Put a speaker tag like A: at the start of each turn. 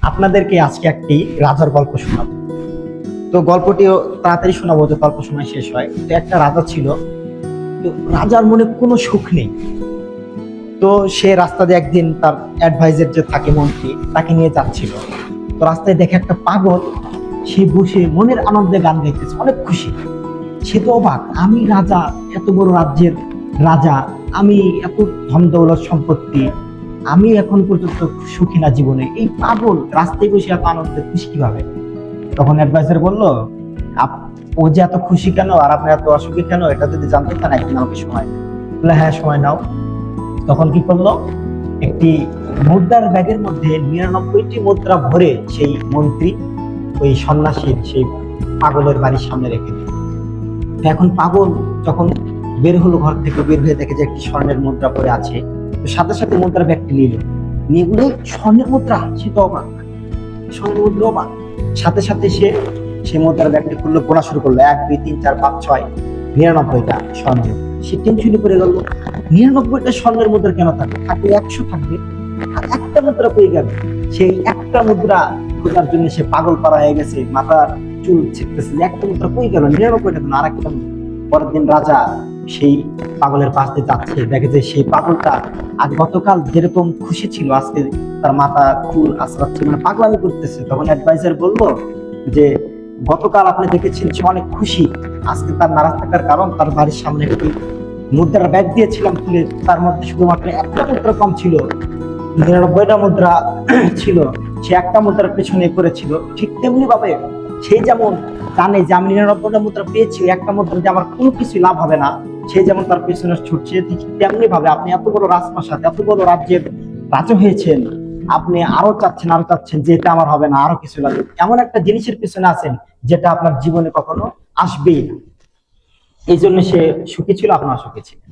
A: আপনাদেরকে আজকে একটি রাজার গল্প শোনাবো। তো গল্পটিও তাড়াতাড়ি শোনাবো, তো গল্প সময় শেষ হয়। তো একটা রাজা ছিল, তো রাজার মনে কোনো সুখ নেই। তো সে রাস্তা দিয়ে একদিন তার অ্যাডভাইজার যে থাকে মন্ত্রী, তাকে নিয়ে যাচ্ছিল। তো রাস্তায় দেখে একটা পাগল, সে বসে মনের আনন্দে গান গাইতেছে, অনেক খুশি। সে তো অবাক, আমি রাজা, এত বড় রাজ্যের রাজা, আমি এত ধন দৌলত সম্পত্তি, আমি এখন পর্যন্ত সুখী না জীবনে, এই পাগল রাস্তায় বসে এত আনন্দে খুশি কিভাবে? তখন অ্যাডভাইজার বলল, ও যে এত খুশি কেন আর আপনি এত অসুখী কেন, এটা যদি জানতে চান একদিন আমাকে সময় দেন। বলে হ্যাঁ, সময় নাও। তখন কি করলো, একটি মুদ্রার ব্যাগের মধ্যে 99টি মুদ্রা ভরে সেই মন্ত্রী ওই সন্ন্যাসীর সেই পাগলের বাড়ির সামনে রেখে দিল। এখন পাগল যখন বের হলো, ঘর থেকে বের হয়ে দেখে যে একটি স্বর্ণের মুদ্রা পড়ে আছে। তো সাথে সাথে মুদ্রা ব্যাগটি নিল, নিয়ে বলে স্বর্ণের মুদ্রা, সে তো অবাক, স্বর্ণের মুদ্রা অবাক। সাথে সাথে সে মুদ্রার ব্যাগটি খুললো, গোনা শুরু করলো, 1 2 3 4 5 6 99টা স্বর্ণের। সে টেনশনে পড়ে গেল, 99টা স্বর্ণের মুদ্রা কেন থাকবে, থাকলে 100 থাকবে, আর একটা মুদ্রা পেয়ে গেল। সেই একটা মুদ্রা খোঁজার জন্য সে পাগল পাড়া হয়ে গেছে, মাথার চুল ছিটতেছে যে একটা মুদ্রা কই গেল, 99টা কেন, আর একটা। পরের দিন রাজা সেই পাগলের পাশ দিয়ে যাচ্ছে, দেখে যে সেই পাগলটা আজ গতকাল যেরকম খুশি ছিল, আজকে তার মাথা চুল আঁচড়াচ্ছে, মানে পাগলামি করতেছে। তখন অ্যাডভাইজার বলল যে গতকাল আপনি দেখেছেন সে অনেক খুশি, আজকে তার নারাজ থাকার কারণ তার বাড়ির সামনে একটি মুদ্রার ব্যাগ দিয়েছিলাম খুলে, তার মধ্যে শুধুমাত্র একটা মুদ্রা কম ছিল, 99টা মুদ্রা ছিল, সে একটা মুদ্রার পেছনে করেছিল। ঠিক তেমনি ভাবে সে যেমন জানে যে আমি 99টা মুদ্রা পেয়েছি, একটা মুদ্রা যে আমার কোনো কিছু লাভ হবে না, সে যেমন তার পেছনে ছুটছে, ঠিক তেমনি ভাবে আপনি এত বড় রাজপ্রাসাদ, এত বড় রাজ্যের রাজা হয়েছেন, আপনি আরো চাচ্ছেন যে এটা আমার হবে না, আরো কিছু লাগবে, এমন একটা জিনিসের পেছনে আছেন যেটা আপনার জীবনে কখনো আসবেই না। এই জন্য সে সুখী ছিল, আপনার সুখী ছিলেন।